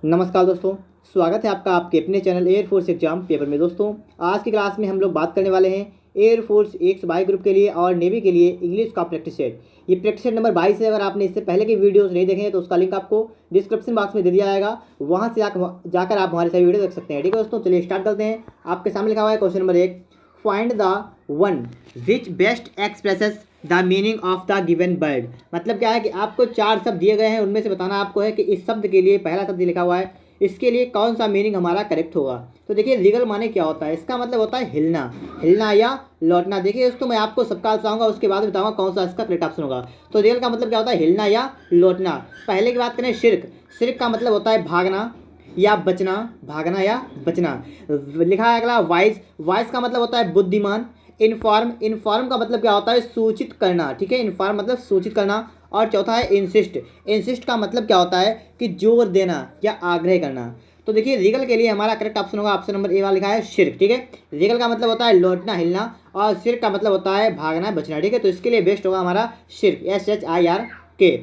नमस्कार दोस्तों। स्वागत है आपका आपके अपने चैनल एयरफोर्स एग्जाम पेपर में। दोस्तों आज की क्लास में हम लोग बात करने वाले हैं एयरफोर्स एक्स बाई ग्रुप के लिए और नेवी के लिए इंग्लिश का प्रैक्टिस सेट। ये प्रैक्टिस सेट नंबर 22 है। अगर आपने इससे पहले की वीडियोस नहीं देखे हैं तो उसका लिंक आपको डिस्क्रिप्शन बॉक्स में दे दिया जाएगा, वहाँ से जाकर आप हमारे सभी वीडियो देख सकते हैं। ठीक है दोस्तों, चलिए स्टार्ट करते हैं। आपके सामने लिखा हुआ है question number 1, find the one which best expresses the meaning of the given word. मतलब क्या है कि आपको 4 शब्द दिए गए हैं, उनमें से बताना आपको है कि इस शब्द के लिए पहला शब्द लिखा हुआ है, इसके लिए कौन सा मीनिंग हमारा करेक्ट होगा। तो देखिए रिगल माने क्या होता है, इसका मतलब होता है हिलना, हिलना या लौटना। देखिए दोस्तों मैं आपको सबका बताऊंगा, उसके बाद बताऊंगा कौन सा इसका करेक्ट ऑप्शन होगा। तो रिगल का मतलब क्या होता है, हिलना या लौटना। पहले की बात करें शिर्क, शिर्क का मतलब होता है भागना या बचना, भागना या बचना। लिखा है अगला वाइज, वाइज का मतलब होता है बुद्धिमान। इनफॉर्म, इनफॉर्म का मतलब क्या होता है सूचित करना। ठीक है, इनफॉर्म मतलब सूचित करना। और चौथा है इंसिस्ट, इंसिस्ट का मतलब क्या होता है कि जोर देना या आग्रह करना। तो देखिए रीगल के लिए हमारा करेक्ट ऑप्शन होगा ऑप्शन नंबर ए वाला, लिखा है शिर्क। ठीक है, रीगल का मतलब होता है लौटना, हिलना, और शिर्क का मतलब होता है भागना बचना। ठीक है, तो इसके लिए बेस्ट होगा हमारा शिर्क, SHIRK।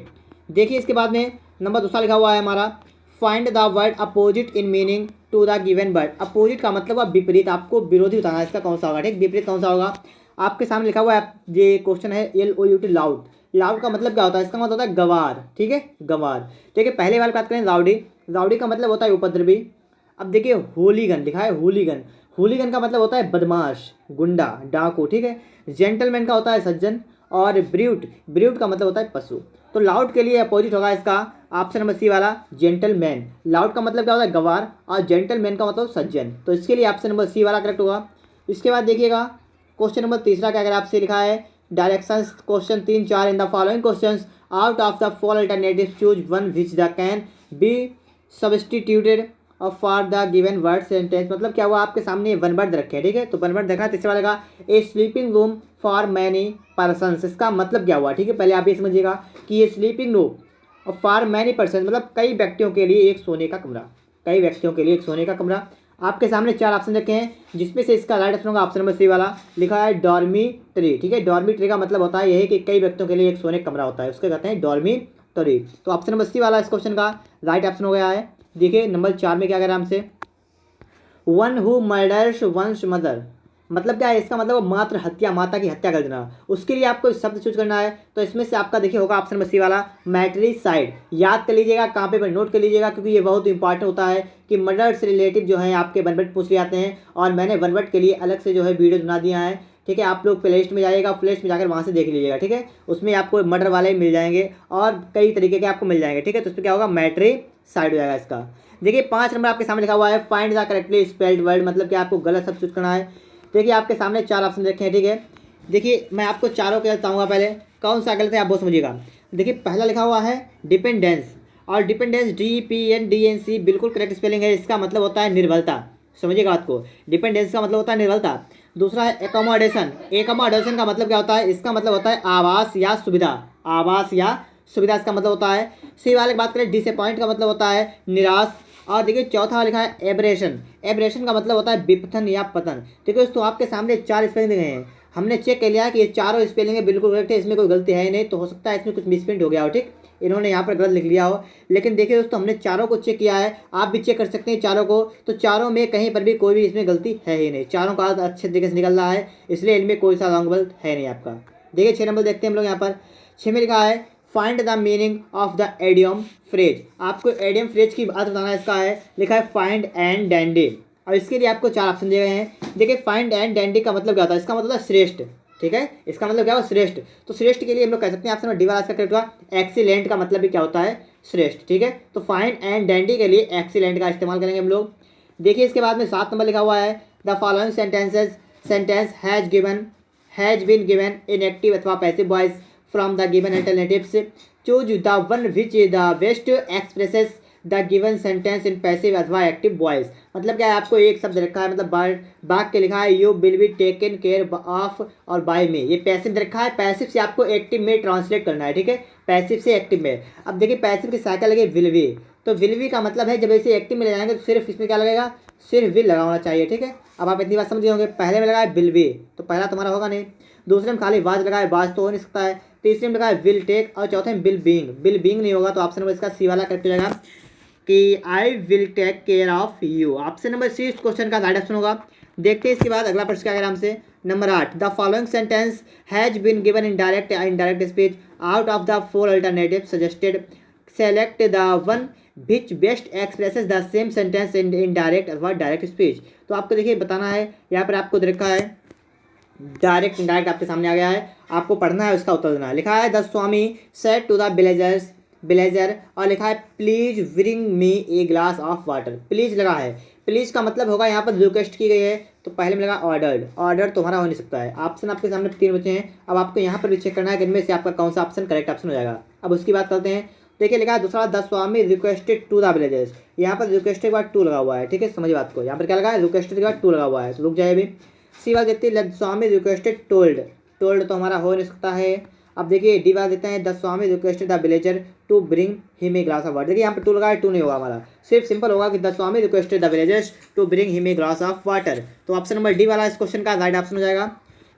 देखिए इसके बाद में नंबर दूसरा लिखा हुआ है हमारा, find the word opposite in meaning to the given word. Opposite का मतलब हुआ विपरीत, आपको विरोधी बताना है इसका कौन सा होगा। ठीक, विपरीत कौन सा होगा आपके सामने लिखा हुआ है। ये क्वेश्चन है LOUT, लाउड। लाउड का मतलब क्या होता है, इसका मतलब होता है गवार। ठीक है, गवार। ठीक है, पहले वाली बात करें राउडी, राउडी का मतलब होता है उपद्रवी। अब देखिए होलीगन लिखा है, होलीगन, होलीगन का मतलब होता है बदमाश, गुंडा, डाकू। ठीक है, जेंटलमैन का होता है सज्जन। और ब्रूट, ब्रूट का मतलब होता है पशु। तो लाउड के लिए अपोजिट होगा इसका ऑप्शन नंबर सी वाला, जेंटलमैन। लाउड का मतलब क्या होता है गवार, और जेंटलमैन का मतलब सज्जन। तो इसके लिए ऑप्शन नंबर सी वाला करेक्ट होगा। इसके बाद देखिएगा क्वेश्चन नंबर तीसरा क्या, अगर आपसे लिखा है directions, question 3-4 in the following questions out of the four alternative choose one which the can be substituted for the given word sentence. मतलब क्या हुआ, आपके सामने वन वर्ड रखे हैं। ठीक है, तो वन वर्ड देखना। तीसरे वाले का ए sleeping room for many persons, इसका मतलब क्या हुआ। ठीक है, पहले आप ये समझिएगा कि ये sleeping room for many person मतलब कई व्यक्तियों के लिए एक सोने का कमरा, कई व्यक्तियों के लिए एक सोने का कमरा। आपके सामने 4 ऑप्शन रखे हैं, जिसमें से इसका राइट ऑप्शन होगा ऑप्शन नंबर सी वाला, लिखा है डॉर्मीटरी। ठीक है, डॉर्मीटरी का मतलब होता है यही कि कई व्यक्तियों के लिए एक सोने का कमरा होता है, उसके कहते हैं डॉर्मीटरी। तो ऑप्शन नंबर सी वाला इस क्वेश्चन का राइट ऑप्शन हो गया है। देखिए नंबर 4 में क्या कह रहा है हमसे, one who murders one's mother. मतलब क्या है, इसका मतलब मात्र हत्या, माता की हत्या कर देना। उसके लिए आपको शब्द चूज करना है। तो इसमें से आपका देखिए होगा ऑप्शन नंबर सी वाला, मैट्रिसाइड। याद कर लीजिएगा, कॉपी पर नोट कर लीजिएगा, क्योंकि ये बहुत इंपॉर्टेंट होता है कि मर्डर से रिलेटिव जो है आपके वन वर्ड पूछ लिए जाते हैं। और मैंने वन वर्ड के लिए अलग से जो है वीडियो बना दिया है। ठीक है, आप लोग प्ले लिस्ट में जाइएगा, प्ले लिस्ट में जाकर वहाँ से देख लीजिएगा। ठीक है, उसमें आपको मर्डर वाले मिल जाएंगे और कई तरीके के आपको मिल जाएंगे। ठीक है, तो इसमें क्या होगा, मैट्रिसाइड हो जाएगा इसका। देखिए 5 नंबर आपके सामने लिखा हुआ है, find the correctly spelled word. मतलब कि आपको गलत शब्द चूज करना है। देखिए आपके सामने 4 ऑप्शन रखे हैं। ठीक है, देखिए मैं आपको चारों के बताऊंगा, पहले कौन सा गलत है आप बहुत समझिएगा। देखिए पहला लिखा हुआ है डिपेंडेंस, और डिपेंडेंस DEPENDENCE बिल्कुल करेक्ट स्पेलिंग है। इसका मतलब होता है निर्भरता, समझिएगा बात को। डिपेंडेंस का मतलब होता है निर्भरता। दूसरा है एकोमोडेशन, एकोमोडेशन का मतलब क्या होता है, इसका मतलब होता है आवास या सुविधा, आवास या सुविधा इसका मतलब होता है। सी वाले की बात करें, डिसअपॉइंट का मतलब होता है निराश। और देखिए चौथा लिखा है एब्रेशन, एब्रेशन का मतलब होता है विपथन या पतन। देखिए दोस्तों आपके सामने 4 स्पेलिंग दिए हैं, हमने चेक कर लिया है कि ये चारों स्पेलिंग है बिल्कुल करेक्ट है, इसमें कोई गलती है ही नहीं। तो हो सकता है इसमें कुछ मिसप्रिंट हो गया हो, ठीक, इन्होंने यहाँ पर गलत लिख लिया हो। लेकिन देखिए दोस्तों हमने चारों को चेक किया है, आप भी चेक कर सकते हैं चारों को। तो चारों में कहीं पर भी कोई भी इसमें गलती है ही नहीं, चारों का अच्छे तरीके से निकल रहा है, इसलिए इनमें कोई सा रॉन्ग गलत है नहीं आपका। देखिए 6 नंबर देखते हैं हम लोग यहाँ पर। 6 में लिखा है find the meaning of the idiom phrase. आपको एडियम फ्रेज की बात बताना है, इसका है लिखा है फाइंड एंड डैंडी। और इसके लिए आपको 4 ऑप्शन दिए गए हैं। देखिए फाइंड एंड डैंडी का मतलब क्या होता है, इसका मतलब होता है श्रेष्ठ। ठीक है, इसका मतलब क्या होगा, श्रेष्ठ। तो श्रेष्ठ के लिए हम लोग कह सकते हैं ऑप्शन नंबर डी वाला इसका करेक्ट होगा। एक्सीलेंट का मतलब भी क्या होता है, श्रेष्ठ। ठीक है, तो फाइंड एंड डैंडी के लिए एक्सीलेंट का इस्तेमाल करेंगे हम लोग। देखिए इसके बाद में 7 नंबर लिखा हुआ है, the following sentences, sentence has been given in active अथवा passive voice from the given alternatives, choose the one which the best expresses the given sentence in passive अथवा एक्टिव वॉइस। मतलब क्या है, आपको एक शब्द रखा है, मतलब वाक्य लिखा है you will be taken care of और बाय में, ये पैसिव रखा है। पैसिव से आपको एक्टिव में ट्रांसलेट करना है। ठीक है, पैसिव से एक्टिव में। अब देखिए पैसिव की सहायता लगे विल बी, तो विल बी का मतलब है जब इसे एक्टिव में ले जाएंगे तो सिर्फ इसमें क्या लगेगा, सिर्फ विल लगा होना चाहिए। ठीक है, अब आप इतनी बात समझ गए होंगे। पहले में लगा है विल बी, तो पहला तुम्हारा होगा नहीं। दूसरे में खाली वाज लगा है, वाज तो हो नहीं सकता है। तीसरे में लगा है विल टेक, और चौथे में बिल बीइंग, बिल बीइंग नहीं होगा। तो ऑप्शन नंबर इसका सी वाला करेक्ट हो जाएगा। कि I will take care of you. Option number C इस क्वेश्चन का राइट ऑप्शन होगा। देखते हैं इसके बाद अगला प्रश्न क्या आएगा हमसे। Number 8, the following sentence has been given in direct speech out of the 4 alternative suggested, select the one which best expresses the same sentence in direct अथवा डायरेक्ट स्पीच। तो आपको देखिए बताना है, यहाँ पर आपको दे रखा है डायरेक्ट इनडायरेक्ट आपके सामने आ गया है, आपको पढ़ना है, उसका उत्तर देना है। लिखा है the swami said to the villager और लिखा है please bring me a glass of water. Please लगा है, प्लीज का मतलब होगा यहाँ पर रिक्वेस्ट की गई है, तो पहले में लगा ऑर्डर्ड। ऑर्डर तुम्हारा हो नहीं सकता है। ऑप्शन आपके सामने 3 बचे हैं। अब आपको यहाँ पर भी चेक करना है कि इनमें से आपका कौन सा ऑप्शन करेक्ट ऑप्शन हो जाएगा। अब उसकी बात करते हैं। देखिए लिखा है दूसरा the swami requested to the villagers, यहाँ पर रिक्वेस्टेड के बाद टू लगा हुआ है, ठीक है, समझिए बात को। यहाँ पर क्या लगा है, रिक्वेस्टेड के बाद टू लगा हुआ है, तो रुक जाए अभी। सी वाला देखते हैं, स्वामी रिक्वेस्टेड टोल्ड, टोल्ड तो हमारा हो नहीं सकता है। अब देखिए डी वाला देते हैं the swami requested the villager to bring him a glass of water. देखिए यहाँ पर टू लगा है, टू नहीं होगा हमारा, सिर्फ सिंपल होगा कि the swami requested the villagers to bring him a glass of water. तो ऑप्शन नंबर डी वाला इस क्वेश्चन का राइट ऑप्शन हो जाएगा।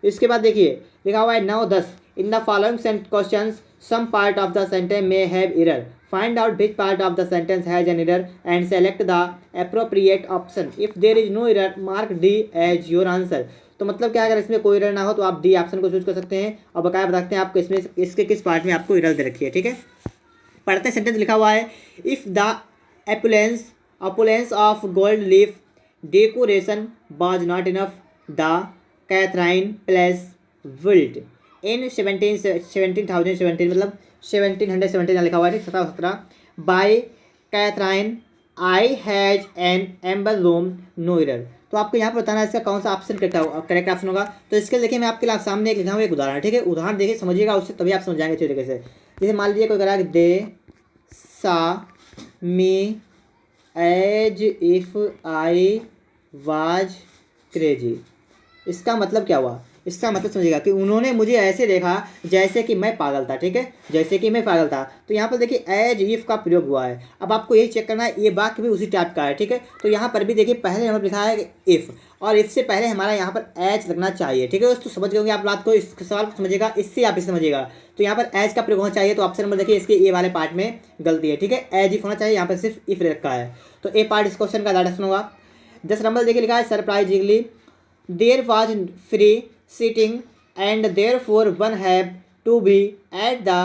इसके बाद देखिए लिखा हुआ है 9, 10 in the following questions some part of the sentence में have error, find out which part of the sentence has an error and select the appropriate option. If there is no error, mark D as your answer. तो मतलब क्या, अगर इसमें कोई error ना हो तो आप डी ऑप्शन को चूज कर सकते हैं और बकाया बताते हैं आपको इसमें इसके किस पार्ट में आपको एरर दे रखी है, ठीक है। पढ़ते हैं, सेंटेंस लिखा हुआ है if the opulence of gold leaf decoration was not enough, the Catherine place wilt in 1717 मतलब 1717 लिखा हुआ है, 1717 by Catherine I has an amber room no error. तो आपको यहाँ पर बताना है इसका कौन सा ऑप्शन करेक्ट ऑप्शन होगा। तो इसके देखिए मैं आपके सामने एक लिखा हूँ एक उदाहरण, ठीक है, उदाहरण देखिए समझिएगा, उससे तभी आप समझ जाएंगे अच्छे तरीके से। जैसे मान लीजिए कोई कह रहा है they saw me as if I was crazy. इसका मतलब क्या हुआ, इसका मतलब समझिएगा कि उन्होंने मुझे ऐसे देखा जैसे कि मैं पागल था, ठीक है, जैसे कि मैं पागल था। तो यहाँ पर देखिए एज इफ का प्रयोग हुआ है। अब आपको यही चेक करना है, ये वाक्य भी उसी टाइप का है, ठीक है। तो यहाँ पर भी देखिए पहले नंबर लिखा है इफ़ और इफ से पहले हमारा यहाँ पर एज लगना चाहिए, ठीक है दोस्तों, समझ गए होंगे आप बात को, इस सवाल को समझिएगा, इससे आप इसे समझिएगा। तो यहाँ पर एज का प्रयोग होना चाहिए, तो ऑप्शन नंबर देखिए इसके ए वाले पार्ट में गलती है, ठीक है, एज इफ होना चाहिए, यहाँ पर सिर्फ इफ रखा है। तो ए पार्ट इस क्वेश्चन का राइट आंसर होगा। 10 नंबर देखिए लिखा है surprisingly there was free seating and therefore one have to be at the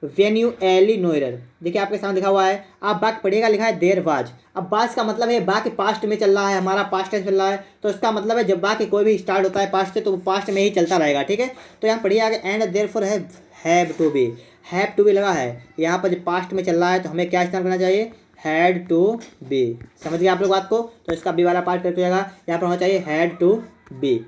venue early no error। देखिए आपके सामने लिखा हुआ है, आप वाक्य पढ़िएगा, लिखा है देयर वाज। अब वाज का मतलब है वाक्य पास्ट में चल रहा है, हमारा पास्ट टेंस चल रहा है, तो इसका मतलब है जब वाक्य कोई भी स्टार्ट होता है पास्ट से तो वो पास्ट में ही चलता रहेगा, ठीक है। तो यहाँ पढ़िए आगे and therefore have to be लगा है, यहाँ पर जब पास्ट में चल रहा है तो हमें क्या इस्तेमाल करना चाहिए, हैड टू बी। समझ गए आप लोग बात को। तो इसका बी वाला पार्ट करके जाएगा, यहाँ पर होना चाहिए हैड टू बी।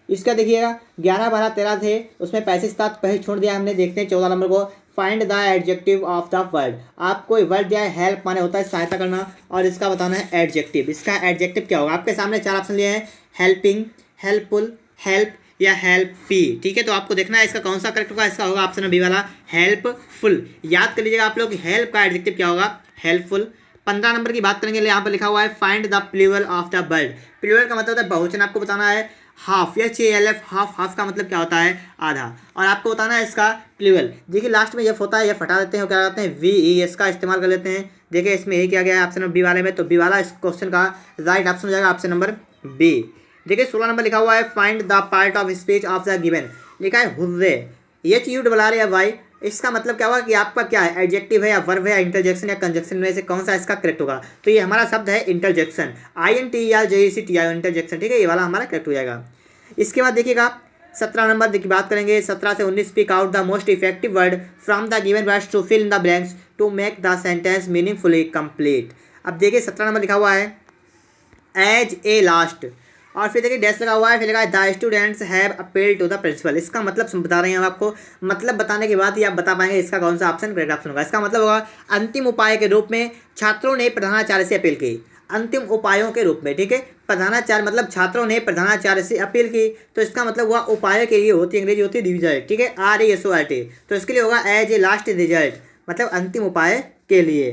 इसका देखिएगा 11, 12, 13 थे, उसमें 35 था, पहले छोड़ दिया हमने। देखते हैं 14 नंबर को, find the adjective of the word. आपको वर्ड दिया है हेल्प, माने होता है सहायता करना, और इसका बताना है एडजेक्टिव। इसका एडजेक्टिव क्या होगा, आपके सामने 4 ऑप्शन लिए हैं, हेल्पिंग, हेल्पफुल, हेल्प या हेल्पी, ठीक है। तो आपको देखना है इसका कौन सा करेक्ट होगा, इसका होगा ऑप्शन बी वाला हेल्पफुल। याद कर लीजिएगा आप लोग, हेल्प का एडजेक्टिव क्या होगा, हेल्पफुल। 15 नंबर की बात करेंगे, यहाँ पर लिखा हुआ है find the plural of the word. Plural का मतलब होता है बहुवचन, आपको बताना है हाफ, HALF, हाफ का मतलब क्या होता है, आधा, और आपको बताना है इसका प्लूरल। देखिए लास्ट में एफ होता है, एफ हटा देते हैं, क्या करते हैं VES का इस्तेमाल कर लेते हैं। देखिए इसमें यही किया गया है ऑप्शन नंबर बी वाले में, तो बी वाला इस क्वेश्चन का राइट ऑप्शन हो जाएगा ऑप्शन नंबर बी। देखिए 16 नंबर लिखा हुआ है find the part of speech of the given. लिखा है हुर्रे, HURRAY। इसका मतलब क्या होगा कि आपका क्या है, एडजेक्टिव है या वर्ब है या इंटरजेक्शन या कंजक्शन में से कौन सा इसका करेक्ट होगा। तो ये हमारा शब्द है इंटरजेक्शन, INT या JECTI इंटरजेक्शन, ठीक है, ये वाला हमारा करेक्ट हो जाएगा। इसके बाद देखिएगा 17 नंबर की बात करेंगे, 17 से 19 speak out the most effective word from the given words to fill in the blanks to make the sentence meaningfully complete. अब देखिए 17 नंबर लिखा हुआ है एज ए लास्ट, और फिर देखिए डैश लगा हुआ है, फिर लगा है the students have appeal to the principal. इसका मतलब बता रहे हैं हम आपको, मतलब बताने के बाद ही आप बता पाएंगे इसका कौन सा ऑप्शन करेक्ट ऑप्शन होगा। इसका मतलब होगा अंतिम उपाय के रूप में छात्रों ने प्रधानाचार्य से अपील की, अंतिम उपायों के रूप में, ठीक है। प्रधानाचार्य मतलब छात्रों ने प्रधानाचार्य से अपील की, तो इसका मतलब हुआ उपाय के लिए होती है, अंग्रेजी होती है रिजल्ट, ठीक है, RESULT। तो इसके लिए होगा एज ए लास्ट रिजल्ट, मतलब अंतिम उपाय के लिए।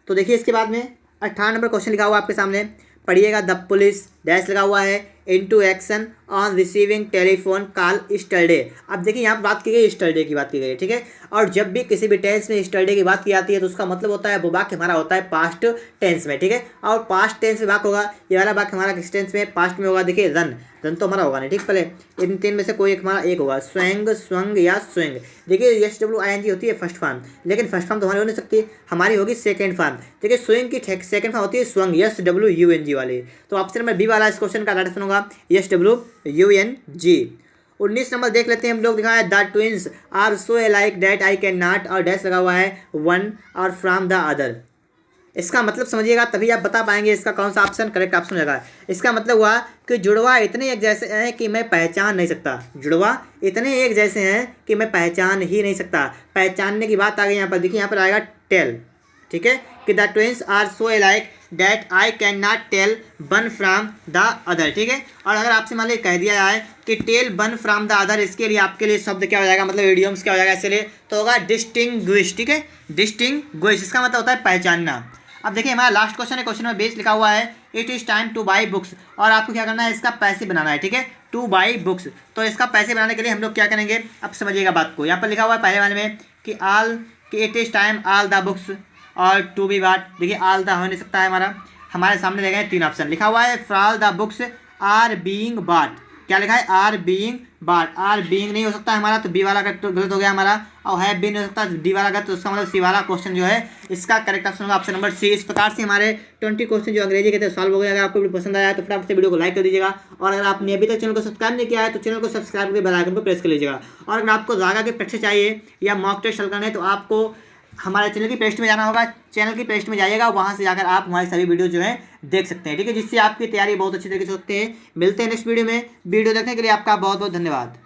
तो देखिए इसके बाद में 18 नंबर क्वेश्चन लिखा हुआ आपके सामने, पढ़िएगा द पुलिस डैश लगा हुआ है into action on receiving telephone call yesterday. अब देखिए यहाँ पर बात की गई यस्टरडे की बात की गई है, ठीक है। और जब भी किसी भी टेंस में यस्टरडे की बात की जाती है तो उसका मतलब होता है वो वाक्य हमारा होता है पास्ट टेंस में, ठीक है। और पास्ट टेंस में वाक्य होगा, ये वाला वाक्य हमारा किस टेंस में पास्ट में होगा। देखिए रन, रन तो हमारा होगा नहीं, ठीक। पहले इन तीन में से कोई एक हमारा एक होगा, स्वैंग, स्वंग या स्विंग। देखिए SWING होती है फर्स्ट फॉर्म, लेकिन फर्स्ट फॉर्म तो हमारी हो नहीं सकती, हमारी होगी सेकंड फॉर्म। देखिए स्विंग की सेकंड फॉर्म होती है स्वंग, SWUNG वाली। तो ऑप्शन नंबर बी वाला इस क्वेश्चन का राइट आंसर होगा SWUNG। 19 नंबर देख लेते हैं हम लोग, दिखा है the twins are so like that I can not, और डैश लगा हुआ है वन और फ्रॉम द अदर। इसका मतलब समझिएगा तभी आप बता पाएंगे इसका कौन सा ऑप्शन करेक्ट ऑप्शन होगा। इसका मतलब हुआ कि जुड़वा इतने एक जैसे हैं कि मैं पहचान नहीं सकता। जुड़वा इतने एक जैसे हैं कि मैं पहचान ही नहीं सकता। पहचानने की बात आ गई यहाँ पर, देखिए यहाँ पर आएगा टेल, ठीक है, कि the twins are so like that I can not tell one from the other, ठीक है। और अगर आपसे मान लीजिए कह दिया जाए कि tell one from the other, इसके लिए आपके लिए शब्द क्या हो जाएगा, मतलब इडियम्स क्या हो जाएगा इसके लिए, तो होगा डिस्टिंग्विश, ठीक है, डिस्टिंग्विश। इसका मतलब होता है पहचानना। अब देखिए हमारा लास्ट क्वेश्चन है, क्वेश्चन नंबर 20 लिखा हुआ है it is time two by books, और आपको क्या करना है, इसका पैसे बनाना है, ठीक है, टू बाई बुक्स। तो इसका पैसे बनाने के लिए हम लोग क्या करेंगे, अब समझिएगा बात को। यहाँ पर लिखा हुआ है पहले वाले में कि it is time all the books और टू बी बाट। देखिए ऑल द हो नहीं सकता है, हमारे सामने देखे तीन ऑप्शन लिखा हुआ है, for all the books are being bought. क्या लिखा है, are being bought. Are being नहीं हो सकता है हमारा, तो बी वाला तो गलत हो गया हमारा, और हैव बीन हो सकता है डी वाला गलत, तो उसका मतलब सी वाला क्वेश्चन जो है इसका करेक्ट ऑप्शन होगा ऑप्शन नंबर सी। इस प्रकार से हमारे 20 क्वेश्चन जो अंग्रेजी के थे सॉल्व हो गए। अगर आपको वीडियो पसंद आया तो फटाफट से वीडियो को लाइक कर दीजिएगा, और अगर आपने अभी तक चैनल को सब्सक्राइब नहीं किया है तो चैनल को सब्सक्राइब करके बेल आइकन को प्रेस कर लीजिएगा। और अगर आपको जागा की प्रैक्टिस चाहिए या मॉक टेस्ट हल करना है तो आपको हमारे चैनल की प्लेलिस्ट में जाना होगा। चैनल की प्लेलिस्ट में जाइएगा, वहाँ से जाकर आप हमारे सभी वीडियो जो है देख सकते हैं, ठीक है, जिससे आपकी तैयारी बहुत अच्छी तरीके से होती है। मिलते हैं नेक्स्ट वीडियो में। वीडियो देखने के लिए आपका बहुत बहुत धन्यवाद।